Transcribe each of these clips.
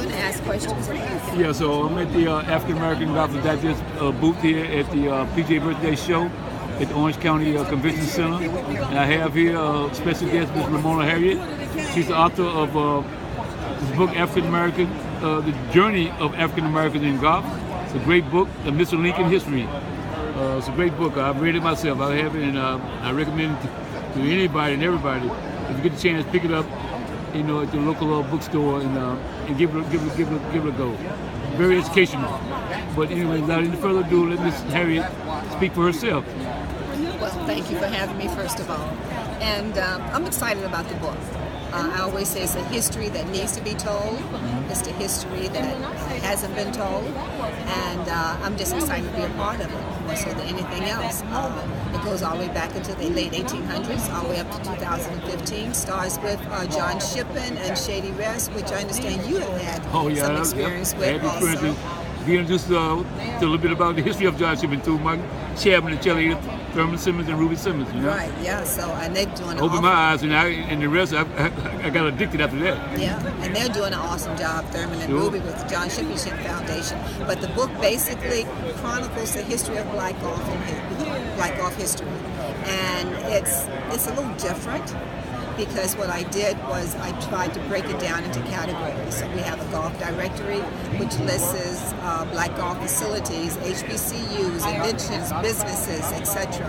going to ask questions. Yeah, so I'm at the African American Gospel Digest booth here at the PJ Birthday Show at the Orange County Convention Center. And I have here a special guest, Ms. Ramona Harriet. She's the author of this book, African American, The Journey of African Americans in Golf. It's a great book, The Mr. Lincoln History. It's a great book. I've read it myself. I have it, and I recommend it to anybody and everybody. If you get the chance, pick it up, at your local bookstore and give it a go. Very educational. But anyway, without any further ado, let Ms. Harriet speak for herself. Well, thank you for having me, first of all. And I'm excited about the book. I always say it's a history that needs to be told. It's the history that hasn't been told. And I'm just excited to be a part of it, more so than anything else. It goes all the way back into the late 1800s, all the way up to 2015. Starts with John Shippen and Shady Rest, which I understand you have had some experience with also. Be introduced to a little bit about the history of John Shippen through my chairman and Chelly, Thurman Simmons and Ruby Simmons. Right, yeah. So and they're doing opened my eyes, and the rest I got addicted after that. Yeah, and they're doing an awesome job, Thurman and Ruby, with the John Shippen Foundation. But the book basically chronicles the history of black golf and black golf history, and it's a little different. Because what I did was I tried to break it down into categories. So we have a golf directory, which lists black golf facilities, HBCUs, inventions, businesses, etc.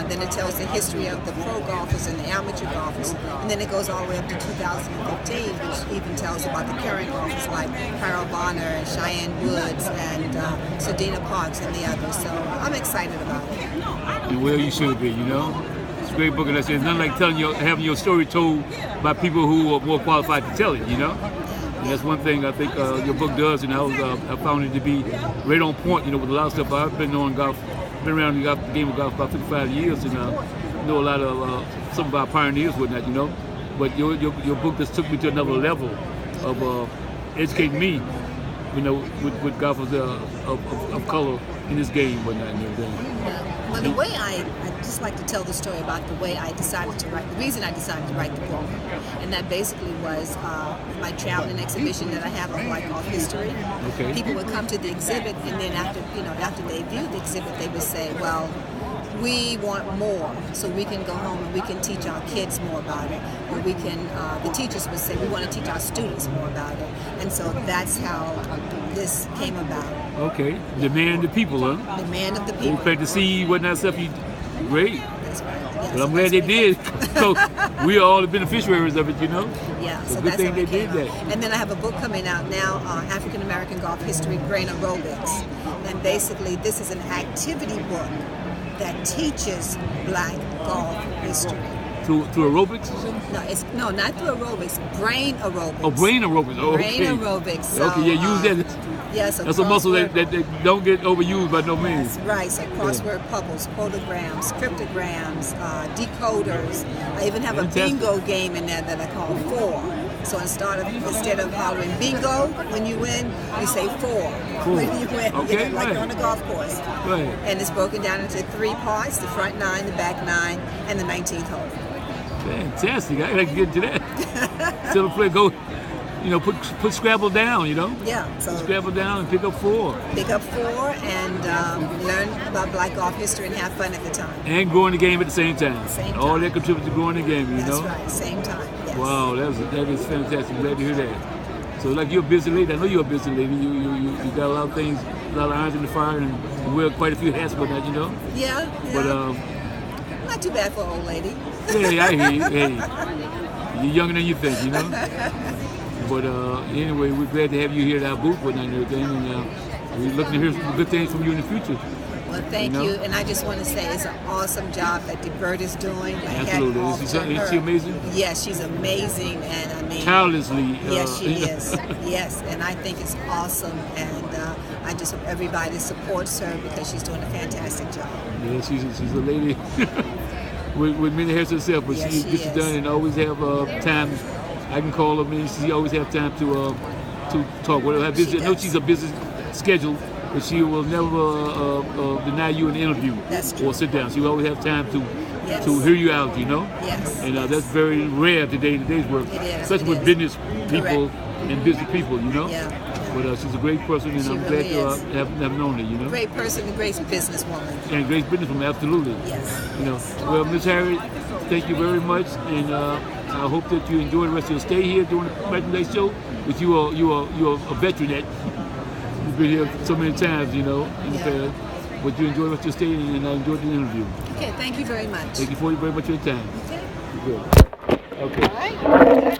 Then it tells the history of the pro golfers and the amateur golfers. And then it goes all the way up to 2015, which even tells about the current golfers like Harold Bonner and Cheyenne Woods and Sedina Parks and the others. So I'm excited about it. And well, you should be, It's a great book, and I said, it's nothing like having your story told by people who are more qualified to tell it, And that's one thing I think your book does, and I found it to be right on point, with a lot of stuff. I've been on golf, been around the game of golf about 55 years, and know a lot of some of our pioneers with that, But your book just took me to another level of educating me, with golfers of color in this game, whatnot, and everything. Well, the way I just like to tell the story about the way I decided to write, the reason I decided to write the book, and that basically was my traveling exhibition that I have on black golf history. Okay. People would come to the exhibit, and then after they viewed the exhibit, they would say, well, we want more, so we can go home and we can teach our kids more about it. Or we can, the teachers would say, we want to teach our students more about it. And so that's how this came about. Okay, demand the people, huh? Demand of the people. We expect to see whatnot stuff. Great. That's right. Yes, Well, I'm glad they did. So we are all the beneficiaries of it, Yeah, so so good that's thing how they it came did out. that. And then I have a book coming out now, African American Golf History, Brain Aerobics. And basically, this is an activity book that teaches black golf history. Through aerobics? No, not through aerobics. Brain aerobics. Oh, brain aerobics. Oh, okay. Brain aerobics. So, okay, yeah, use that. Yes, that's a muscle that don't get overused by no means. That's right. So crossword puzzles, quotograms, cryptograms, decoders. I even have a bingo game in there that I call 4. So instead of hollering bingo when you win, you say 4 when you win. Okay, like on the golf course. Right. And it's broken down into 3 parts: the front 9, the back 9, and the 19th hole. Fantastic! I gotta get into that. Still play, go. Put Scrabble down. Yeah. So Scrabble down and pick up 4. Pick up 4 and learn about black golf history and have fun at the time. And growing the game at the same time. Same time. All that contributes to growing the game. That's right. Same time. Yes. Wow, that is fantastic. Glad to hear that. So, like, you're a busy lady. I know you're a busy lady. You got a lot of things, a lot of irons in the fire, and you wear quite a few hats with that. Yeah. But not too bad for an old lady. Hey, I hear you. Hey, you're younger than you think. But anyway, we're glad to have you here at our booth and everything, and we're looking to hear some good things from you in the future. Well, thank you, and I just want to say it's an awesome job that Debert is doing. Absolutely. Is she amazing? Yes, she's amazing, and I mean... tirelessly. Yes, she is. Yes, and I think it's awesome, and I just hope everybody supports her because she's doing a fantastic job. Yeah, she's a lady with many hairs herself, but she gets it done and always have time. I can call her, and she always have time to talk. Whatever. I know she's a busy schedule, but she will never deny you an interview or sit down. She will always have time to hear you out, Yes. And that's very rare today in today's world, especially with business people and busy people, you know. Yeah. But she's a great person, and I'm glad really to have known her, you know. Great person, a great businesswoman. And great businesswoman, absolutely. Yes. You know. Well, Miss Harriet, thank you very much, and I hope that you enjoy the rest of your stay here during the President Day show. But you are a veteran at. You've been here so many times, you know, in the past. But you enjoy the rest of your stay, and I enjoyed the interview. Okay, thank you very much. Thank you very much for your time. Okay. Good. Okay. All right.